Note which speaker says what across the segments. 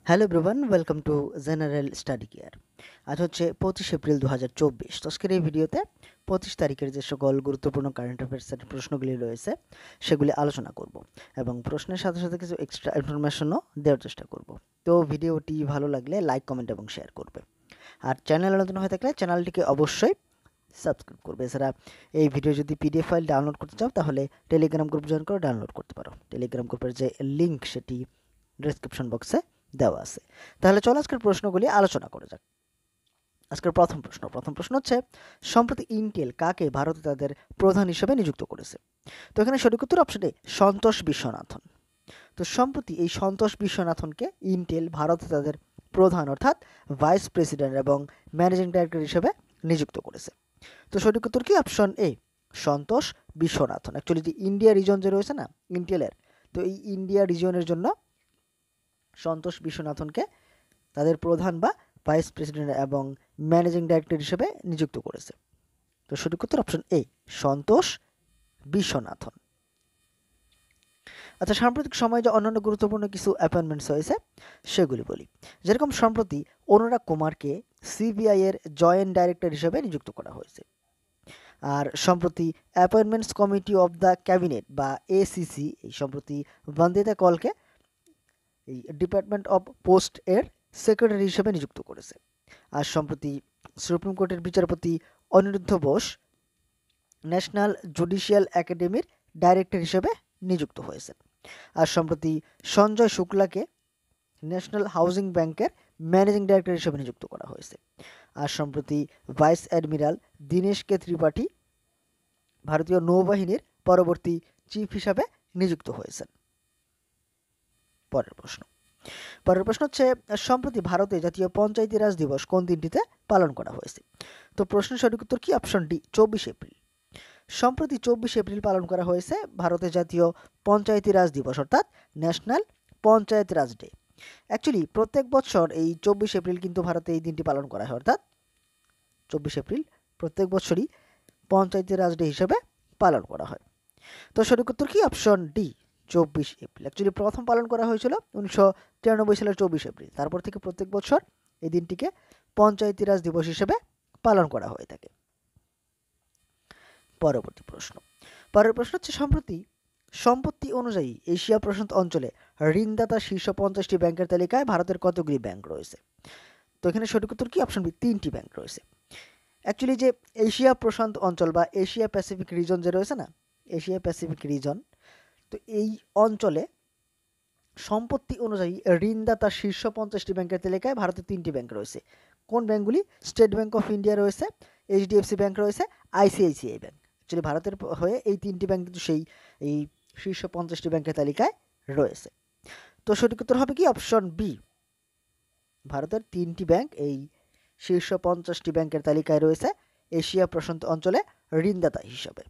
Speaker 1: Hello everyone, welcome to general study care. আজ হচ্ছে 25 April 2024। তো আজকের এই ভিডিওতে 25 তারিখের যে সকল গুরুত্বপূর্ণ কারেন্ট অ্যাফেয়ার্সের প্রশ্নগুলি রয়েছে সেগুলি আলোচনা করব এবং প্রশ্নের সাথে সাথে কিছু এক্সট্রা ইনফরমেশনও দেওয়ার চেষ্টা করব। তো ভিডিওটি ভালো লাগলে লাইক, কমেন্ট এবং শেয়ার করবে। আর চ্যানেলে নতুন হয়ে থাকলে চ্যানেলটিকে অবশ্যই সাবস্ক্রাইব করবে। এছাড়া এই ভিডিও যদি পিডিএফ ফাইল ডাউনলোড করতে চাও তাহলে টেলিগ্রাম গ্রুপ জয়েন করে ডাউনলোড করতে পারো। টেলিগ্রাম গ্রুপের যে লিঙ্ক সেটি ডেসক্রিপশন বক্সে দেওয়া আছে। তাহলে চলো আজকের প্রশ্নগুলি আলোচনা করা যাক। আজকের প্রথম প্রশ্ন হচ্ছে, সম্প্রতি ইন্টেল কাকে ভারতে তাদের প্রধান হিসেবে নিযুক্ত করেছে? তো এখানে সঠিক উত্তর অপশন এ, সন্তোষ বিশ্বনাথন। তো সম্প্রতি এই সন্তোষ বিশ্বনাথনকে ইন্টেল ভারতে তাদের প্রধান অর্থাৎ ভাইস প্রেসিডেন্ট এবং ম্যানেজিং ডাইরেক্টর হিসেবে নিযুক্ত করেছে। তো সঠিক উত্তর কি? অপশন এ, সন্তোষ বিশ্বনাথন। অ্যাকচুয়ালি যে ইন্ডিয়া রিজন যে রয়েছে না ইন্টেলের, তো এই ইন্ডিয়া রিজনের জন্য সন্তোষ বিশ্বনাথনকে তাদের প্রধান বা ভাইস প্রেসিডেন্ট এবং ম্যানেজিং ডাইরেক্টর হিসেবে নিযুক্ত করেছে। তো সঠিক উত্তর অপশন এ, সন্তোষ বিশ্বনাথন। আচ্ছা, সাম্প্রতিক সময়ে যে অন্যান্য গুরুত্বপূর্ণ কিছু অ্যাপয়েন্টমেন্টস হয়েছে সেগুলি বলি। যেরকম সম্প্রতি অনুরাগ কুমারকে সিবিআই এর জয়েন্ট ডাইরেক্টর হিসেবে নিযুক্ত করা হয়েছে। আর সম্প্রতি appointments committee of the cabinet বা এসিসি এই সম্প্রতি বন্দিতা কলকে এই ডিপার্টমেন্ট অফ পোস্ট এর সেক্রেটারি হিসেবে নিযুক্ত করেছে। আর সম্প্রতি সুপ্রিম কোর্টের বিচারপতি অনিরুদ্ধ বোস ন্যাশনাল জুডিশিয়াল একাডেমির ডাইরেক্টর হিসেবে নিযুক্ত হয়েছেন। আর সম্প্রতি সঞ্জয় শুক্লাকে ন্যাশনাল হাউজিং ব্যাংকের ম্যানেজিং ডাইরেক্টর হিসেবে নিযুক্ত করা হয়েছে। আর সম্প্রতি ভাইস অ্যাডমিরাল দীনেশ কে ত্রিপাঠী ভারতীয় নৌবাহিনীর পরবর্তী চিফ হিসাবে নিযুক্ত হয়েছেন। পরের প্রশ্ন হচ্ছে, সম্প্রতি ভারতে জাতীয় পঞ্চায়েতি রাজ দিবস কোন দিনটিতে পালন করা হয়েছে? তো প্রশ্নের সঠিক উত্তর কি? Option D, 24 April. সম্প্রতি 24 এপ্রিল পালন করা হয়েছে ভারতের জাতীয় পঞ্চায়েতি রাজ দিবস অর্থাৎ ন্যাশনাল পঞ্চায়েত রাজ ডে। অ্যাকচুয়ালি প্রত্যেক বছর এই 24 এপ্রিল কিন্তু ভারতে এই দিনটি পালন করা হয়, অর্থাৎ 24 এপ্রিল প্রত্যেক বছরই পঞ্চায়েতি রাজ ডে হিসেবে পালন করা হয়। তো সঠিক উত্তর কি? Option D, 24 April. অ্যাকচুয়ালি প্রথম পালন করা হয়েছিল 1993 সালের 24 এপ্রিল। তারপর থেকে প্রত্যেক বছর এই দিনটিকে পঞ্চায়েতি রাজ দিবস হিসেবে পালন করা হয়ে থাকে। পরের প্রশ্ন হচ্ছে, সম্পত্তি অনুযায়ী এশিয়া প্রশান্ত অঞ্চলে ঋণদাতা শীর্ষ 50টি ব্যাংকের তালিকায় ভারতের কতগুলি ব্যাংক রয়েছে? তো এখানে সঠিক উত্তর কি? অপশন বি, 3টি ব্যাংক রয়েছে। অ্যাকচুয়ালি যে এশিয়া প্রশান্ত অঞ্চল বা এশিয়া প্যাসিফিক রিজন যে রয়েছে না, এশিয়া প্যাসিফিক রিজন, তো এই অঞ্চলে সম্পত্তি অনুযায়ী ঋণদাতা শীর্ষ 50টি ব্যাংকের তালিকায় ভারতের 3টি ব্যাংক রয়েছে। কোন ব্যাংকগুলি? স্টেট ব্যাংক অফ ইন্ডিয়া রয়েছে, এইচডিএফসি ব্যাংক রয়েছে, আইসিআইসিআই ব্যাংক। অ্যাকচুয়ালি ভারতের হয়ে এই 3টি ব্যাংক কিন্তু সেই এই শীর্ষ 50টি ব্যাংকের তালিকায় রয়েছে। তো সঠিক উত্তর হবে কি? অপশন বি, ভারতের 3টি ব্যাংক এই শীর্ষ 50টি ব্যাংকের তালিকায় রয়েছে এশিয়া প্রশান্ত অঞ্চলে ঋণদাতা হিসাবে।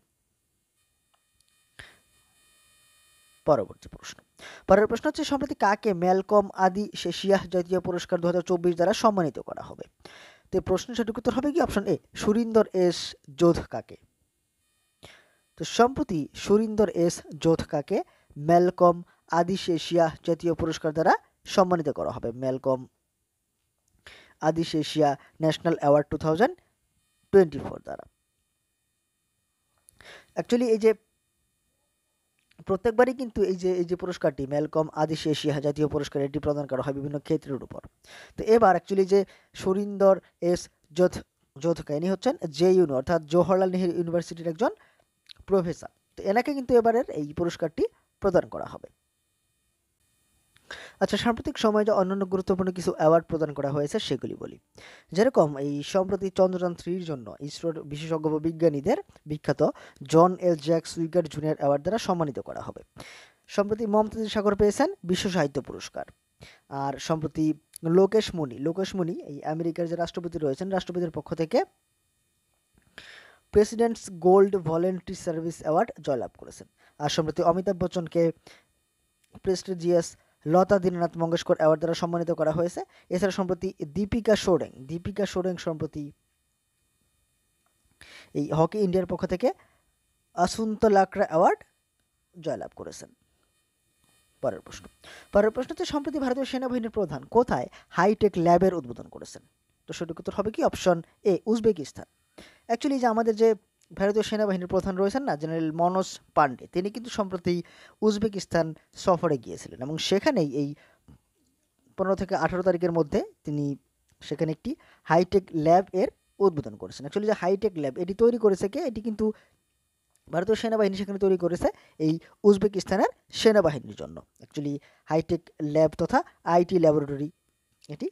Speaker 1: পরের প্রশ্ন হচ্ছে, সম্প্রতি কাকে ম্যালকম আদি শেষিয়াহ জাতীয় পুরস্কার 2024 দ্বারা সম্মানিত করা হবে? তো প্রশ্নের সঠিক উত্তর হবে কি? অপশন এ, সুরিন্দর এস যোধকাকে। তো সম্প্রতি সুরিন্দর এস যোধকাকে ম্যালকম আদি শেষিয়াহ জাতীয় পুরস্কার দ্বারা সম্মানিত করা হবে। ম্যালকম আদি শেষিয়া ন্যাশনাল অ্যাওয়ার্ড 2024 দ্বারা। অ্যাকচুয়ালি এই যে প্রত্যেকবারই কিন্তু এই যে পুরস্কারটি ম্যালকম আদিশ এশিয়া জাতীয় পুরস্কার এটি প্রদান করা হয় বিভিন্ন ক্ষেত্রের উপর। তো এবার অ্যাকচুয়ালি যে সুরিন্দর এস যোধকা ইনি হচ্ছেন জেইউনি অর্থাৎ জওহরলাল নেহেরু ইউনিভার্সিটির একজন প্রফেসর। তো এনাকে কিন্তু এবারের এই পুরস্কারটি প্রদান করা হবে। আচ্ছা, সাম্প্রতিক সময়ে যে অন্যান্য গুরুত্বপূর্ণ কিছু অ্যাওয়ার্ড প্রদান করা হয়েছে সেগুলি বলি। যেরকম এই সম্প্রতি চন্দ্রযান-3 জন্য ইসরোর বিশেষজ্ঞ বিজ্ঞানীদের বিখ্যাত জন এল জ্যাক সুইগার জুনিয়র অ্যাওয়ার্ড দ্বারা সম্মানিত করা হবে। সম্প্রতি মমতাজ সাগর পেয়েছেন বিশ্ব সাহিত্য পুরস্কার। আর সম্প্রতি লোকেশ মুনি এই আমেরিকার যে রাষ্ট্রপতি রয়েছেন, রাষ্ট্রপতির পক্ষ থেকে presidents gold voluntary service award জয়লাভ করেছেন। আর সম্প্রতি অমিতাভ বচ্চনকে প্রেস্টিজিয়াস লতা দীননাথ মঙ্গেশকর অ্যাওয়ার্ড দ্বারা সম্মানিত করা হয়েছে। এছাড়া সম্প্রতি দীপিকা সোরেং সম্প্রতি এই হকি ইন্ডিয়ার পক্ষ থেকে আসুন্ত লাকড়া অ্যাওয়ার্ড জয়লাভ করেছেন। পরের প্রশ্ন হচ্ছে সম্প্রতি ভারতীয় সেনাবাহিনীর প্রধান কোথায় হাইটেক ল্যাবের উদ্বোধন করেছেন? তো সঠিক উত্তর হবে কি অপশন এ উজবেকিস্তান। অ্যাকচুয়ালি যে আমাদের যে ভারতীয় সেনাবাহিনীর প্রধান রয়েছেন না জেনারেল মনোজ পান্ডে, তিনি কিন্তু সম্প্রতি উজবেকিস্তান সফরে গিয়েছিলেন এবং সেখানেই এই 15 থেকে 18 তারিখের মধ্যে তিনি সেখানে একটি হাইটেক ল্যাব এর উদ্বোধন করেছেন। অ্যাকচুয়ালি যে হাইটেক ল্যাব এটি তৈরি করেছে কে? এটি কিন্তু ভারতীয় সেনাবাহিনী সেখানে তৈরি করেছে এই উজবেকিস্তানের সেনাবাহিনীর জন্য। অ্যাকচুয়ালি হাইটেক ল্যাব তথা আইটি ল্যাবরেটরি এটি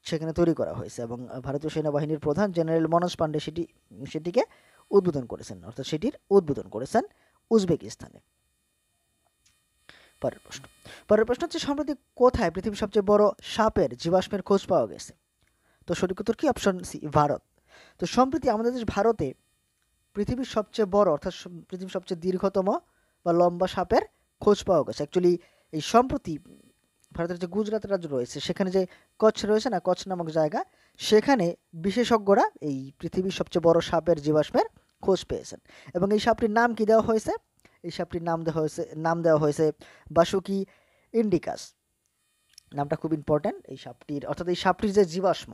Speaker 1: সেখানে তৈরি করা হয়েছে এবং ভারতীয় সেনাবাহিনীর প্রধান জেনারেল মনোজ পান্ডে সেটিকে উদ্বোধন করেছেন, অর্থাৎ সেটির উদ্বোধন করেছেন উজবেকিস্তানে। পরের প্রশ্ন হচ্ছে সম্প্রতি কোথায় পৃথিবীর সবচেয়ে বড় সাপের জীবাশ্মের খোঁজ পাওয়া গেছে? তো সঠিক উত্তর কি অপশন সি ভারত। তো সম্প্রতি আমাদের দেশ ভারতে পৃথিবীর সবচেয়ে বড় অর্থাৎ পৃথিবীর সবচেয়ে দীর্ঘতম বা লম্বা সাপের খোঁজ পাওয়া গেছে। অ্যাকচুয়ালি এই সম্প্রতি ভারতের যে গুজরাট রাজ্য রয়েছে সেখানে যে কচ্ছ রয়েছে না, কচ্ছ নামক জায়গা, সেখানে বিশেষজ্ঞরা এই পৃথিবীর সবচেয়ে বড় সাপের জীবাশ্মের খোঁজ পেয়েছেন এবং এই সাপটির নাম কি দেওয়া হয়েছে? এই সাপটির নাম দেওয়া হয়েছে বাসুকি ইন্ডিকাস। নামটা খুব ইম্পর্ট্যান্ট এই সাপটির, অর্থাৎ এই সাপটির যে জীবাশ্ম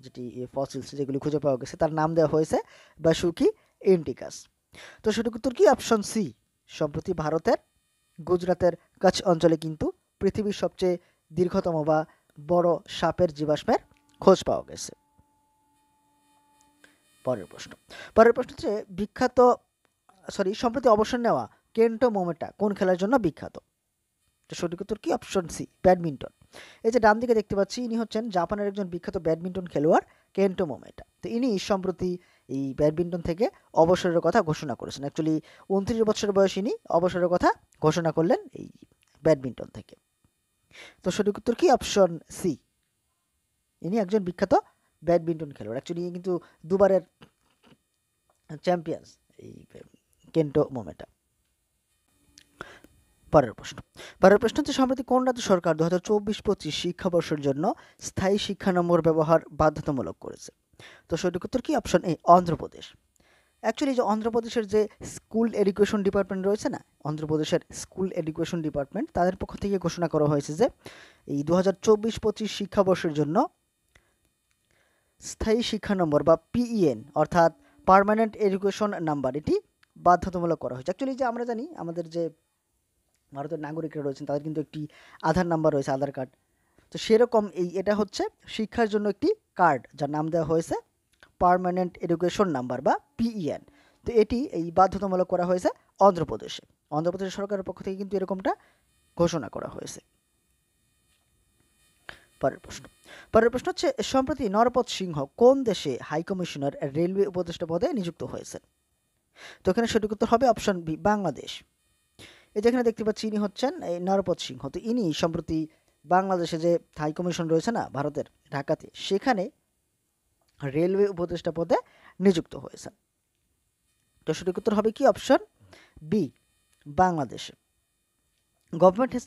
Speaker 1: যেটি ফসিলস যেগুলি খুঁজে পাওয়া গেছে তার নাম দেওয়া হয়েছে বাসুকি ইন্ডিকাস। তো সঠিক উত্তর কি অপশন সি। সম্প্রতি ভারতের গুজরাতের কচ্ছ অঞ্চলে কিন্তু পৃথিবীর সবচেয়ে দীর্ঘতম বা বড় সাপের জীবাশ্মের খোঁজ পাওয়া গেছে। পরের প্রশ্ন হচ্ছে সম্প্রতি অবসর নেওয়া কেন্টো মোমেটা কোন খেলার জন্য বিখ্যাত? তো সঠিক উত্তর কি অপশন সি ব্যাডমিন্টন। এই যে ডান দিকে দেখতে পাচ্ছি ইনি হচ্ছেন জাপানের একজন বিখ্যাত ব্যাডমিন্টন খেলোয়াড় কেন্টো মোমেটা। তো ইনি সম্প্রতি এই ব্যাডমিন্টন থেকে অবসরের কথা ঘোষণা করেছেন। অ্যাকচুয়ালি 29 বছর বয়সে ইনি অবসরের কথা ঘোষণা করলেন এই ব্যাডমিন্টন থেকে। তো সঠিক উত্তর কি অপশন সি। ইনি একজন বিখ্যাত ব্যাডমিন্টন খেলোয়াড়। অ্যাকচুয়ালি কিন্তু দুবারের চ্যাম্পিয়ন্স এই কেন্টো মোমেটা। পরের প্রশ্ন হচ্ছে সম্প্রতি কোন রাজ্য সরকার 2024-25 শিক্ষাবর্ষের জন্য স্থায়ী শিক্ষা নম্বর ব্যবহার বাধ্যতামূলক করেছে? তো সঠিক উত্তর কি অপশন এ অন্ধ্রপ্রদেশ। অ্যাকচুয়ালি যে অন্ধ্রপ্রদেশের যে স্কুল এডুকেশন ডিপার্টমেন্ট রয়েছে না, অন্ধ্রপ্রদেশের স্কুল এডুকেশন ডিপার্টমেন্ট, তাদের পক্ষ থেকে ঘোষণা করা হয়েছে যে এই 2024-25 শিক্ষাবর্ষের জন্য স্থায়ী শিক্ষা নম্বর বা পিইএন অর্থাৎ পার্মানেন্ট এডুকেশন নাম্বার এটি বাধ্যতামূলক করা হয়েছে। অ্যাকচুয়ালি যে আমরা জানি আমাদের যে ভারতের নাগরিকরা রয়েছেন তাদের কিন্তু একটি আধার নাম্বার রয়েছে, আধার কার্ড। তো সেরকম এটা হচ্ছে শিক্ষার জন্য একটি কার্ড যার নাম দেওয়া হয়েছে পার্মানেন্ট এডুকেশন নাম্বার বা পিইএন। তো এটি এই বাধ্যতামূলক করা হয়েছে অন্ধ্রপ্রদেশে। অন্ধ্রপ্রদেশ সরকারের পক্ষ থেকে কিন্তু এরকমটা ঘোষণা করা হয়েছে। পরের প্রশ্ন হচ্ছে সম্প্রতি নরপত সিংহ কোন দেশে হাইকমিশনার রেলওয়ে উপদেষ্টা পদে নিযুক্ত হয়েছেন? তো এখানে সঠিক উত্তর হবে অপশন বি বাংলাদেশ। এই যেখানে দেখতে পাচ্ছি ইনি হচ্ছেন এই নরপত সিংহ। তো ইনি সম্প্রতি বাংলাদেশে যে হাইকমিশন রয়েছে না ভারতের ঢাকাতে, সেখানে রেলওয়ে উপদেষ্টা পদে নিযুক্ত হয়েছেন। তো সঠিক উত্তর হবে কি অপশন বি বাংলাদেশে। Government has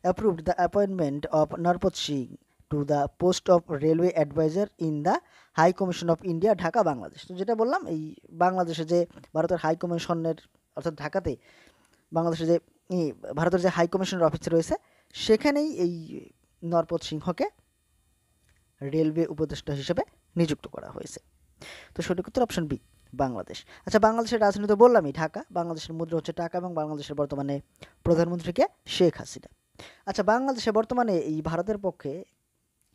Speaker 1: approved the appointment of Narpat Singh to the post of railway adviser in the high commission of India Dhaka Bangladesh. তো যেটা বললাম এই বাংলাদেশে যে ভারতের হাই কমিশনের অর্থাৎ ঢাকাতে বাংলাদেশে যে ভারতের যে হাই কমিশনের অফিস রয়েছে সেখানেই এই নরপত সিংহকে রেলওয়ে উপদেষ্টা হিসেবে নিযুক্ত করা হয়েছে। তো সঠিক উত্তর অপশন বি বাংলাদেশ। আচ্ছা, বাংলাদেশের রাজধানী তো বললামই ঢাকা, বাংলাদেশের মুদ্রা হচ্ছে টাকা এবং বাংলাদেশের বর্তমানে প্রধানমন্ত্রীকে শেখ হাসিনা। আচ্ছা, বাংলাদেশে বর্তমানে এই ভারতের পক্ষে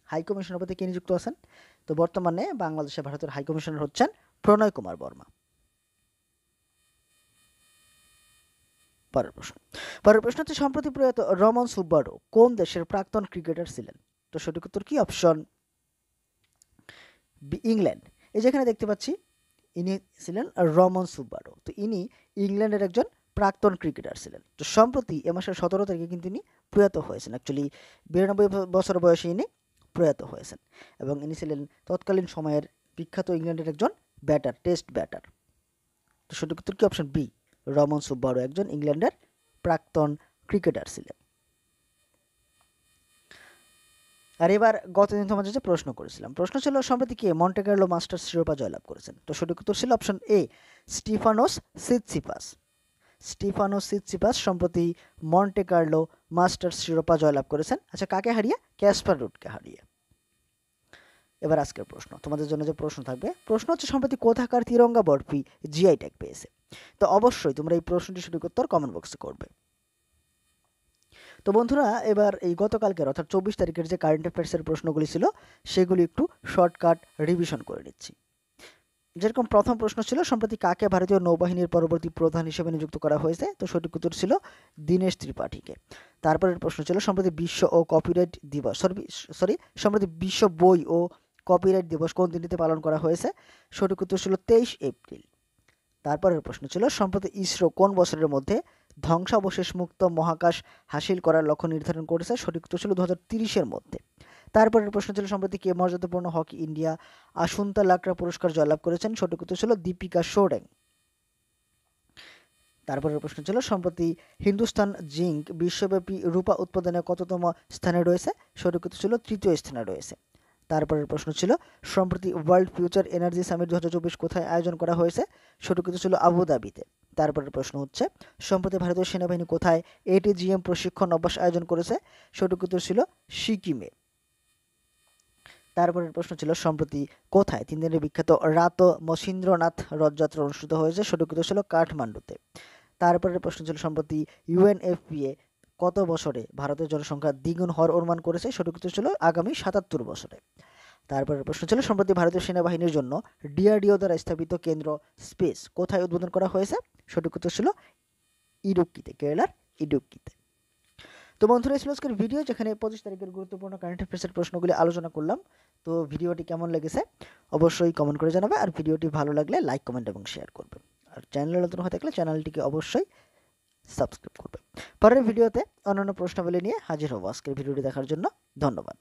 Speaker 1: হাই কমিশনার পদে কে নিযুক্ত আছেন? তো বর্তমানে বাংলাদেশে ভারতের হাই কমিশনার হচ্ছেন প্রণয় কুমার বর্মা। পরের প্রশ্ন হচ্ছে সম্প্রতি প্রয়াত রমন সুব্বারো কোন দেশের প্রাক্তন ক্রিকেটার ছিলেন? তো সঠিক উত্তর কি অপশন বি ইংল্যান্ড। এই যেখানে দেখতে পাচ্ছি ইনি ছিলেন রমন সুব্বারো। তো ইনি ইংল্যান্ডের একজন প্রাক্তন ক্রিকেটার ছিলেন। তো সম্প্রতি এ মাসের 17 তারিখে কিন্তু ইনি প্রয়াত হয়েছেন। অ্যাকচুয়ালি 92 বছর বয়সে ইনি প্রয়াত হয়েছেন এবং ইনি ছিলেন তৎকালীন সময়ের বিখ্যাত ইংল্যান্ডের একজন ব্যাটার, টেস্ট ব্যাটার। তো সঠিক উত্তর কি অপশন বি রমন সুব্বারো একজন ইংল্যান্ডের প্রাক্তন ক্রিকেটার ছিলেন। আর এবার গতদিন তোমাদের যে প্রশ্ন করেছিলাম, প্রশ্ন ছিল সম্প্রতি কে মন্টে কার্লো মাস্টার্স শিরোপা জয়লাভ করেছেন? তো সঠিক উত্তর ছিল option A Stefanos Tsitsipas. Stefano Tsitsipas সম্প্রতি মন্টে কার্লো মাস্টার্স শিরোপা জয়লাভ করেছেন। আচ্ছা, কাকে হারিয়ে? ক্যাসপার রুডকে হারিয়ে। এবার আজকের প্রশ্ন, তোমাদের জন্য যে প্রশ্ন থাকবে, প্রশ্ন হচ্ছে সম্প্রতি কোথাকার তিরঙ্গা বরফি জিআই ট্যাগ পেয়েছে? তো অবশ্যই তোমরা এই প্রশ্নটি সঠিক উত্তর কমেন্ট বক্সে করবে। তো বন্ধুরা, এবার এই গতকালকের অর্থাৎ 24 তারিখের যে কারেন্ট অ্যাফেয়ার্সের প্রশ্নগুলি ছিল সেগুলি একটু শর্টকাট রিভিশন করে নিচ্ছি। যেরকম প্রথম প্রশ্ন ছিল সম্প্রতি কাকে ভারতীয় নৌবাহিনীর পরবর্তী প্রধান হিসেবে নিযুক্ত করা হয়েছে? তো সঠিক উত্তর ছিল দীনেশ ত্রিপাঠীকে। তারপরের প্রশ্ন ছিল সম্প্রতি বিশ্ব ও কপিরাইট দিবস সম্প্রতি বিশ্ব বই ও কপিরাইট দিবস কোন দিনটিতে পালন করা হয়েছে? সঠিক উত্তর ছিল 23 এপ্রিল। তারপরের প্রশ্ন ছিল সম্প্রতি ইসরো কোন বছরের মধ্যে ধ্বংসাবশেষ মুক্ত মহাকাশ হাসিল করার লক্ষ্য নির্ধারণ করেছে? সঠিক উত্তর ছিল 2030-এর মধ্যে। তারপরের প্রশ্ন ছিল সম্প্রতি কে মর্যাদাপূর্ণ হকি ইন্ডিয়া আসুন্তা লাকড়া পুরস্কার জয়লাভ করেছেন? সঠিক উত্তর ছিল দীপিকা সোরেং। তারপরের প্রশ্ন ছিল সম্প্রতি হিন্দুস্তান জিঙ্ক বিশ্বব্যাপী রূপা উৎপাদনে কততম স্থানে রয়েছে? সঠিক উত্তর ছিল 3য় স্থানে রয়েছে। তারপরের প্রশ্ন ছিল সম্প্রতি ওয়ার্ল্ড ফিউচার এনার্জি সামিট 2024 কোথায় আয়োজন করা হয়েছে? সঠিক উত্তর ছিল আবুধাবিতে। তারপরের প্রশ্ন হচ্ছে সম্প্রতি ভারতীয় সেনাবাহিনী কোথায় এটিজিএম প্রশিক্ষণ অভ্যাস আয়োজন করেছে? সঠিক উত্তর ছিল সিকিমে। তারপরের প্রশ্ন ছিল সম্প্রতি কোথায় 3 দিনের বিখ্যাত রাত মসীন্দ্রনাথ রথযাত্রা অনুষ্ঠিত হয়েছে? সঠিক উত্তর ছিল কাঠমান্ডুতে। তারপরের প্রশ্ন ছিল সম্প্রতি ইউএনএফপিএ কত বছরে ভারতের জনসংখ্যা দ্বিগুণ হওয়ার অনুমান করেছে? সঠিক উত্তর ছিল আগামী 77 বছরে। তারপরের প্রশ্ন ছিল সম্প্রতি ভারতীয় সেনাবাহিনীর জন্য ডিআরডিও দ্বারা স্থাপিত কেন্দ্র স্পেস কোথায় উদ্বোধন করা হয়েছে? সঠিক উত্তর ছিল ইডুক্কিতে, কেরালার ইডুক্কিতে। তো বন্ধুরা, এই ছিল আজকের ভিডিও যেখানে 25 তারিখের গুরুত্বপূর্ণ কারেন্ট অ্যাফেয়ার্সের প্রশ্নগুলি আলোচনা করলাম। তো ভিডিওটি কেমন লেগেছে অবশ্যই কমেন্ট করে জানাবে, আর ভিডিওটি ভালো লাগলে লাইক, কমেন্ট এবং শেয়ার করবে। আর চ্যানেলে নতুন হয়ে থাকলে চ্যানেলটিকে অবশ্যই সাবস্ক্রাইব করবে। পরের ভিডিওতে অন্যান্য প্রশ্নাবলী নিয়ে হাজির হব। আজকের ভিডিওটি দেখার জন্য ধন্যবাদ।